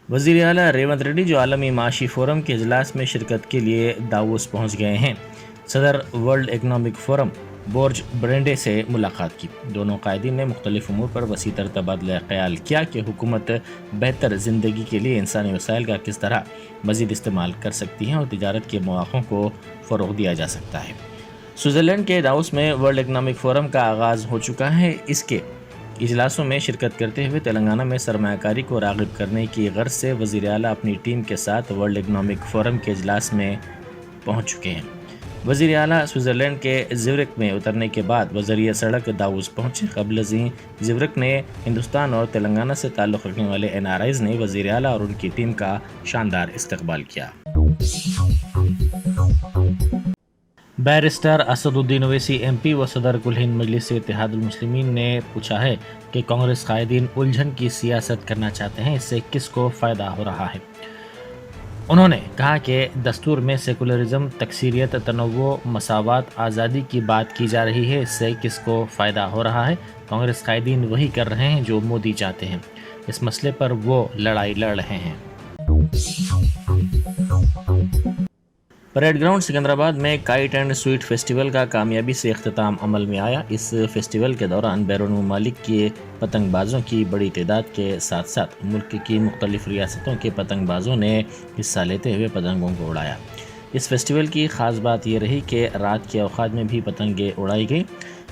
وزیر اعلیٰ ریونت ریڈی جو عالمی معاشی فورم کے اجلاس میں شرکت کے لیے داووس پہنچ گئے ہیں، صدر ورلڈ اکنامک فورم بورج برینڈے سے ملاقات کی۔ دونوں قائدین نے مختلف امور پر وسیع تر تبادلہ خیال کیا کہ حکومت بہتر زندگی کے لیے انسانی وسائل کا کس طرح مزید استعمال کر سکتی ہیں اور تجارت کے مواقع کو فروغ دیا جا سکتا ہے۔ سوئٹزرلینڈ کے داووس میں ورلڈ اکنامک فورم کا آغاز ہو چکا ہے۔ اس کے اجلاسوں میں شرکت کرتے ہوئے تلنگانہ میں سرمایہ کاری کو راغب کرنے کی غرض سے وزیر اعلیٰ اپنی ٹیم کے ساتھ ورلڈ اکنامک فورم کے اجلاس میں پہنچ چکے ہیں۔ وزیر اعلیٰ سوئٹزرلینڈ کے زیورخ میں اترنے کے بعد بذریعہ سڑک داووس پہنچے۔ قبل ازیں زیورخ نے ہندوستان اور تلنگانہ سے تعلق رکھنے والے NRIs نے وزیر اعلیٰ اور ان کی ٹیم کا شاندار استقبال کیا۔ بیرسٹر اسد الدین اویسی MP و صدر کل ہند مجلس اتحاد المسلمین نے پوچھا ہے کہ کانگریس قائدین الجھن کی سیاست کرنا چاہتے ہیں، اس سے کس کو فائدہ ہو رہا ہے؟ انہوں نے کہا کہ دستور میں سیکولرزم، تکثیریت، تنوع، مساوات، آزادی کی بات کی جا رہی ہے، اس سے کس کو فائدہ ہو رہا ہے؟ کانگریس قائدین وہی کر رہے ہیں جو مودی چاہتے ہیں، اس مسئلے پر وہ لڑائی لڑ رہے ہیں۔ پریڈ گراؤنڈ سکندرآباد میں کائٹ اینڈ سویٹ فیسٹیول کا کامیابی سے اختتام عمل میں آیا۔ اس فیسٹیول کے دوران بیرون ممالک کے پتنگ بازوں کی بڑی تعداد کے ساتھ ساتھ ملک کی مختلف ریاستوں کے پتنگ بازوں نے حصہ لیتے ہوئے پتنگوں کو اڑایا۔ اس فیسٹیول کی خاص بات یہ رہی کہ رات کے اوقات میں بھی پتنگیں اڑائی گئیں۔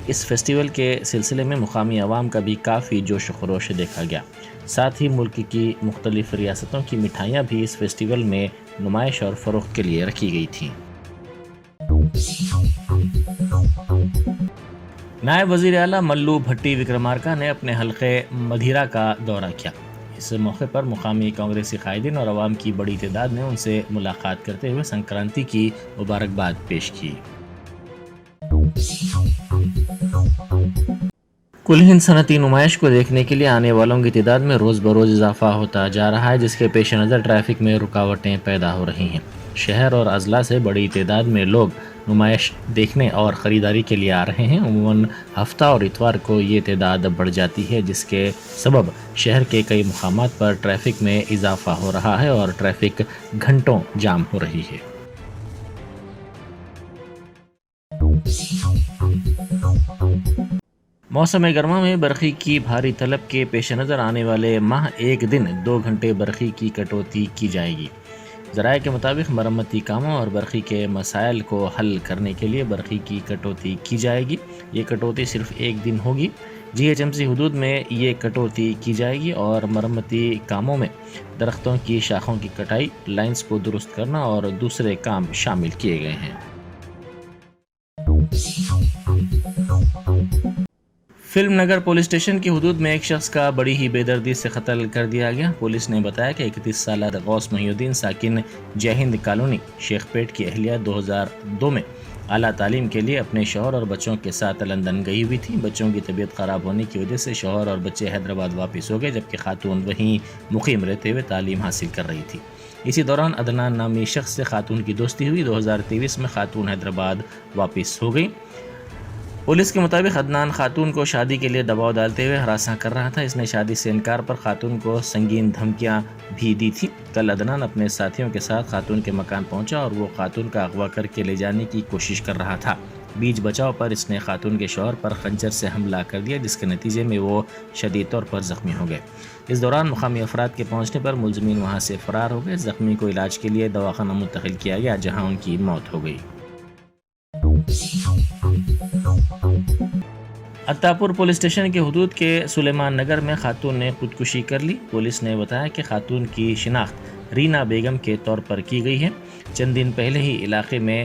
اس فیسٹیول کے سلسلے میں مقامی عوام کا بھی کافی جوش و خروش دیکھا گیا۔ ساتھ ہی ملک کی مختلف ریاستوں کی مٹھائیاں بھی اس فیسٹیول میں نمائش اور فروخت کے لیے رکھی گئی تھیں۔ نائب وزیر اعلیٰ ملو بھٹی وکرمارکا نے اپنے حلقے مدھیرا کا دورہ کیا۔ اس موقع پر مقامی کانگریسی قائدین اور عوام کی بڑی تعداد نے ان سے ملاقات کرتے ہوئے سنکرانتی کی مبارکباد پیش کی۔ کل ہند صنعتی نمائش کو دیکھنے کے لیے آنے والوں کی تعداد میں روز بروز اضافہ ہوتا جا رہا ہے، جس کے پیش نظر ٹریفک میں رکاوٹیں پیدا ہو رہی ہیں۔ شہر اور اضلاع سے بڑی تعداد میں لوگ نمائش دیکھنے اور خریداری کے لیے آ رہے ہیں۔ عموماً ہفتہ اور اتوار کو یہ تعداد بڑھ جاتی ہے، جس کے سبب شہر کے کئی مقامات پر ٹریفک میں اضافہ ہو رہا ہے اور ٹریفک گھنٹوں جام ہو رہی ہے۔ موسم گرما میں برقی کی بھاری طلب کے پیش نظر آنے والے ماہ ایک دن 2 گھنٹے برقی کی کٹوتی کی جائے گی۔ ذرائع کے مطابق مرمتی کاموں اور برقی کے مسائل کو حل کرنے کے لیے برقی کی کٹوتی کی جائے گی۔ یہ کٹوتی صرف ایک دن ہوگی۔ GHMC حدود میں یہ کٹوتی کی جائے گی اور مرمتی کاموں میں درختوں کی شاخوں کی کٹائی، لائنز کو درست کرنا اور دوسرے کام شامل کیے گئے ہیں۔ فلم نگر پولیس اسٹیشن کی حدود میں ایک شخص کا بڑی ہی بے دردی سے قتل کر دیا گیا۔ پولیس نے بتایا کہ 31 سالہ غوث محی الدین ساکن جے ہند کالونی شیخ پیٹ کی اہلیہ 2002 میں اعلیٰ تعلیم کے لیے اپنے شوہر اور بچوں کے ساتھ لندن گئی ہوئی تھی۔ بچوں کی طبیعت خراب ہونے کی وجہ سے شوہر اور بچے حیدرآباد واپس ہو گئے، جبکہ خاتون وہیں مقیم رہتے ہوئے تعلیم حاصل کر رہی تھی۔ اسی دوران عدنان نامی شخص سے خاتون کی دوستی ہوئی۔ 2023 میں خاتون حیدرآباد واپس ہو گئی۔ پولیس کے مطابق عدنان خاتون کو شادی کے لیے دباؤ ڈالتے ہوئے ہراساں کر رہا تھا۔ اس نے شادی سے انکار پر خاتون کو سنگین دھمکیاں بھی دی تھیں۔ کل عدنان اپنے ساتھیوں کے ساتھ خاتون کے مکان پہنچا اور وہ خاتون کا اغوا کر کے لے جانے کی کوشش کر رہا تھا۔ بیچ بچاؤ پر اس نے خاتون کے شوہر پر خنجر سے حملہ کر دیا، جس کے نتیجے میں وہ شدید طور پر زخمی ہو گئے۔ اس دوران مقامی افراد کے پہنچنے پر ملزمین وہاں سے فرار ہو گئے۔ زخمی کو علاج کے لیے دواخانہ منتقل کیا گیا، جہاں ان کی موت ہو گئی۔ عطاپور پولیس اسٹیشن کے حدود کے سلیمان نگر میں خاتون نے خودکشی کر لی۔ پولیس نے بتایا کہ خاتون کی شناخت رینا بیگم کے طور پر کی گئی ہے۔ چند دن پہلے ہی علاقے میں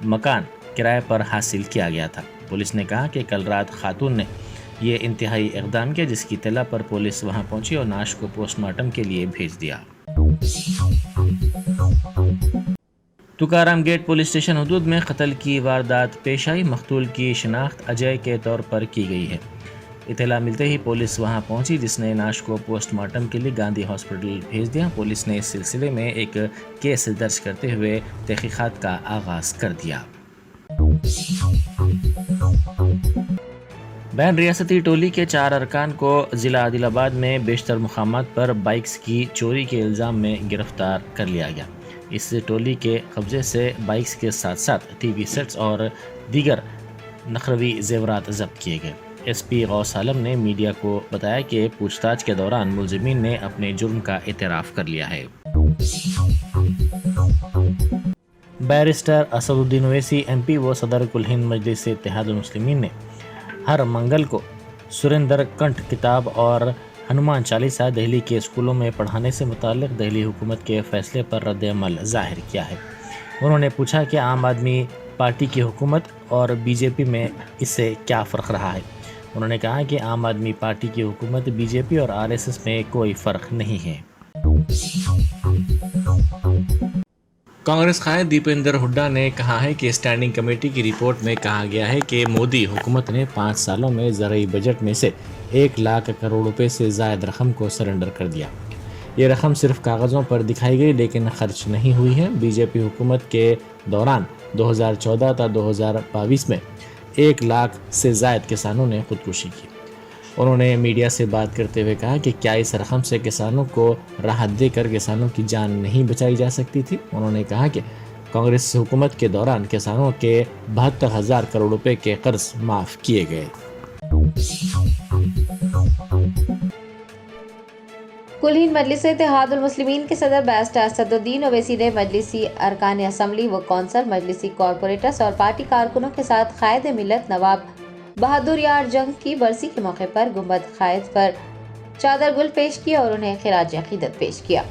مکان کرائے پر حاصل کیا گیا تھا۔ پولیس نے کہا کہ کل رات خاتون نے یہ انتہائی اقدام کیا، جس کی اطلاع پر پولیس وہاں پہنچی اور نعش کو پوسٹ مارٹم کے لیے بھیج دیا۔ تکارام گیٹ پولیس اسٹیشن حدود میں قتل کی واردات پیش آئی۔ مقتول کی شناخت اجے کے طور پر کی گئی ہے۔ اطلاع ملتے ہی پولیس وہاں پہنچی، جس نے نعش کو پوسٹ مارٹم کے لیے گاندھی ہاسپٹل بھیج دیا۔ پولیس نے اس سلسلے میں ایک کیس درج کرتے ہوئے تحقیقات کا آغاز کر دیا۔ بین ریاستی ٹولی کے 4 ارکان کو ضلع عادل آباد میں بیشتر مقامات پر بائکس کی چوری کے الزام میں گرفتار کر لیا گیا۔ اس ٹولی کے قبضے سے بائکس کے ساتھ ساتھ ٹی وی سیٹس اور دیگر نقروی زیورات ضبط کیے گئے۔ ایس پی غوث عالم نے میڈیا کو بتایا کہ پوچھ تاچھ کے دوران ملزمین نے اپنے جرم کا اعتراف کر لیا ہے۔ بیرسٹر اسد الدین اویسی ایم پی و صدر کل ہند مجلس اتحاد المسلمین نے ہر منگل کو سریندر کنٹھ کتاب اور ہنومان چالیسا دہلی کے اسکولوں میں پڑھانے سے متعلق دہلی حکومت کے فیصلے پر رد عمل ظاہر کیا ہے۔ انہوں نے پوچھا کہ عام آدمی پارٹی کی حکومت اور بی جے پی میں اس سے کیا فرق رہا ہے۔ انہوں نے کہا کہ عام آدمی پارٹی کی حکومت بی جے پی اور آر ایس ایس میں کوئی فرق نہیں ہے۔ کانگریس قائد دیپندر ہڈا نے کہا ہے کہ اسٹینڈنگ کمیٹی کی رپورٹ میں کہا گیا ہے کہ مودی حکومت نے 5 سالوں میں زرعی بجٹ میں سے 1 لاکھ کروڑ روپے سے زائد رقم کو سرنڈر کر دیا۔ یہ رقم صرف کاغذوں پر دکھائی گئی لیکن خرچ نہیں ہوئی ہے۔ بی جے پی حکومت کے دوران 2014 تا 2022 میں 1 لاکھ سے زائد کسانوں نے خودکشی کی۔ انہوں نے میڈیا سے بات کرتے ہوئے کہا کہ کیا اس رقم سے کسانوں کو راحت دے کر کسانوں کی جان نہیں بچائی جا سکتی تھی۔ انہوں نے کہا کہ کانگریس حکومت کے دوران کسانوں کے 72,000 کروڑ روپے کے قرض معاف کیے گئے۔ کل ہند مجلس اتحاد المسلمین کے صدر بیرسٹر اسد الدین اویسی نے مجلسی ارکان اسمبلی و کونسل، مجلسی کارپوریٹرز اور پارٹی کارکنوں کے ساتھ قائد ملت نواب بہادر یار جنگ کی برسی کے موقع پر گنبد قائد پر چادر گل پیش کیا اور انہیں خراج عقیدت پیش کیا۔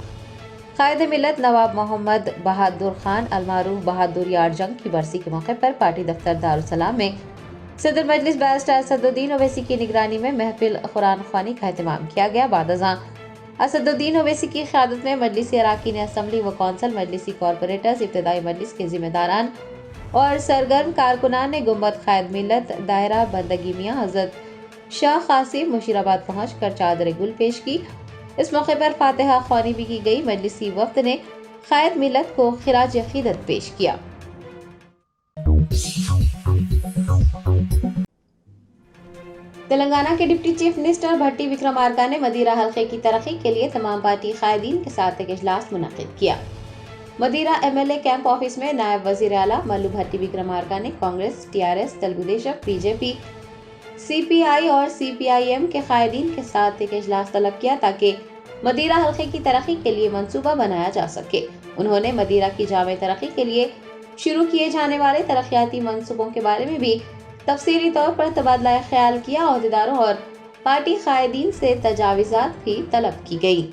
قائد ملت نواب محمد بہادر خان المعروف بہادر یار جنگ کی برسی کے موقع پر پارٹی دفتر دارالسلام میں صدر مجلس بیرسٹر اسد الدین اویسی کی نگرانی میں محفل قرآن خوانی کا اہتمام کیا گیا۔ بعد ازاں اسد الدین اویسی کی قیادت میں مجلسی اراکین اسمبلی و کونسل، مجلسی کارپوریٹرز، ابتدائی مجلس کے ذمہ داران اور سرگرم کارکنان نے گنبد قائد ملت دائرہ بندگی میاں حضرت شاہ قاسم مشیر آباد پہنچ کر چادر گل پیش کی۔ اس موقع پر فاتحہ خوانی بھی کی گئی۔ مجلسی وفد نے قائد ملت کو خراج عقیدت پیش کیا۔ تلنگانہ کے ڈپٹی چیف منسٹر بھٹی وکرمارکا نے مدیرہ حلقے کی ترقی کے لیے تمام پارٹی قائدین کے ساتھ ایک اجلاس منعقد کیا۔ Madhira M L A camp office میں نائب وزیر اعلیٰ ملو بھٹی وکرمارکا نے Congress, T R S, Telugu Desam, B J P, C P I اور سی پی آئی ایم کے قائدین کے ساتھ ایک اجلاس طلب کیا تاکہ مدیرہ حلقے کی ترقی کے لیے منصوبہ بنایا جا سکے۔ انہوں نے مدیرہ کی جامع ترقی کے لیے شروع کیے جانے والے ترقیاتی منصوبوں کے بارے میں بھی تفصیلی طور پر تبادلہ خیال کیا۔ عہدیداروں اور پارٹی قائدین سے تجاویزات بھی طلب کی گئی۔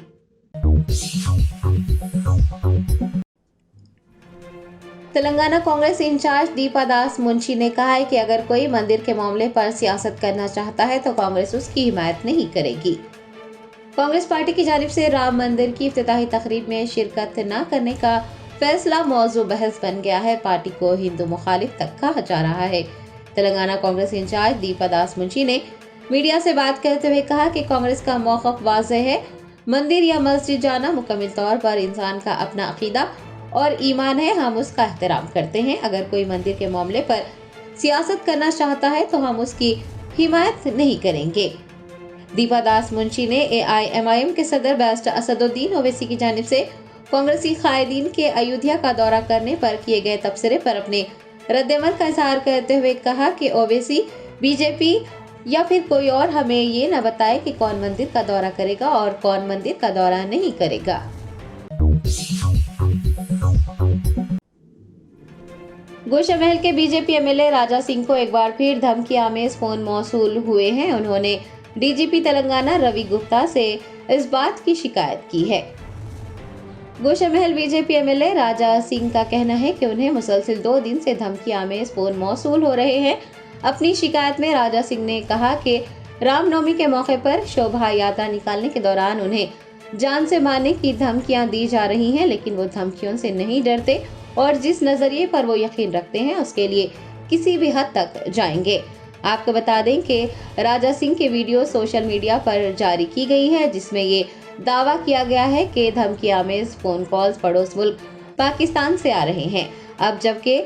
تلنگانہ کانگریس انچارج دیپا داس منشی نے کہا ہے کہ اگر کوئی مندر کے معاملے پر سیاست کرنا چاہتا ہے تو کانگریس اس کی حمایت نہیں کرے گی۔ کانگریس پارٹی کی جانب سے رام مندر کی افتتاحی تقریب میں شرکت نہ کرنے کا فیصلہ موضوع بحث بن گیا ہے۔ پارٹی کو ہندو مخالف تک کہا جا رہا ہے۔ تلنگانہ کانگریس انچارج دیپا داس منشی نے میڈیا سے بات کرتے ہوئے کہا کہ کانگریس کا موقف واضح ہے۔ مندر یا مسجد جانا مکمل طور پر انسان کا اپنا عقیدہ اور ایمان ہے، ہم اس کا احترام کرتے ہیں۔ اگر کوئی مندر کے معاملے پر سیاست کرنا چاہتا ہے تو ہم اس کی حمایت نہیں کریں گے۔ دیپا داس منشی نے اے آئی ایم آئی ایم کے صدر بیرسٹر اسد الدین اویسی کی جانب سے کانگریسی قائدین کے ایودھیا کا دورہ کرنے پر کیے گئے تبصرے پر اپنے رد عمل کا اظہار کرتے ہوئے کہا کہ اویسی، بی جے پی یا پھر کوئی اور ہمیں یہ نہ بتائے کہ کون مندر کا دورہ کرے گا اور کون مندر کا دورہ نہیں کرے گا۔ گوشہ محل کے B J P M L A Raja Singh کو ایک بار پھر دھمکی آمیز فون موصول ہوئے ہیں۔ انہوں نے ڈی جی پی تلنگانہ روی گپتا سے اس بات کی شکایت کی ہے۔ Gosha Mahal B J P M L A Raja Singh کا کہنا ہے کہ انہیں مسلسل 2 دن سے دھمکی آمیز فون موصول ہو رہے ہیں۔ اپنی شکایت میں راجہ سنگھ نے کہا کہ رام نومی کے موقع پر شوبھا یاترا نکالنے کے دوران انہیں جان سے مارنے کی دھمکیاں دی جا رہی ہیں، لیکن وہ دھمکیوں سے نہیں ڈرتے اور جس نظریے پر وہ یقین رکھتے ہیں اس کے لیے کسی بھی حد تک جائیں گے۔ آپ کو بتا دیں کہ راجہ سنگھ کی ویڈیو سوشل میڈیا پر جاری کی گئی ہے جس میں یہ دعویٰ کیا گیا ہے کہ دھمکی آمیز فون کالز پڑوس ملک پاکستان سے آ رہے ہیں۔ اب جبکہ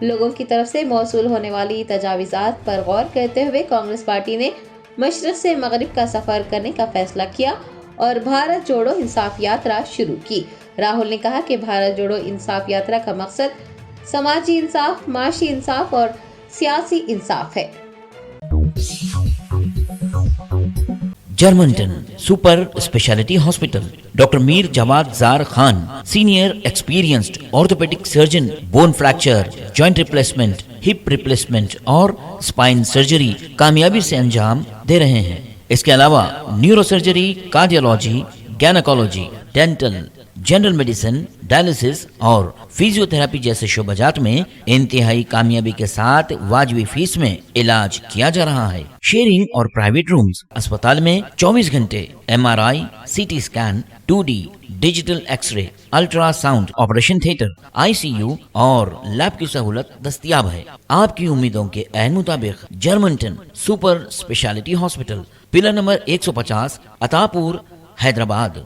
لوگوں کی طرف سے موصول ہونے والی تجاویزات پر غور کرتے ہوئے کانگریس پارٹی نے مشرق سے مغرب کا سفر کرنے کا فیصلہ کیا اور بھارت جوڑو انصاف یاترا شروع کی۔ راہل نے کہا کہ بھارت جوڑو انصاف یاترا کا مقصد سماجی انصاف، معاشی انصاف اور سیاسی انصاف ہے۔ جرمنٹن super specialty hospital, doctor Mir Jawad Zar Khan, senior experienced orthopaedic surgeon, bone fracture, joint replacement, hip replacement اور اسپائن سرجری کامیابی سے انجام دے رہے ہیں۔ اس کے علاوہ neuro surgery, cardiology, gynaecology, dental, general medicine, dialysis اور فزیو تھراپی جیسے شعبہ جات میں انتہائی کامیابی کے ساتھ واجبی فیس میں علاج کیا جا رہا ہے۔ شیئرنگ اور پرائیویٹ رومز، اسپتال میں 24 گھنٹے MRI، CT scan, 2D digital X ray, ultra sound, operation theatre, ICU اور لیب کی سہولت دستیاب ہے۔ آپ کی امیدوں کے عین مطابق جرمنٹن super specialty hospital, pillar number 150، عطا پور، حیدرآباد۔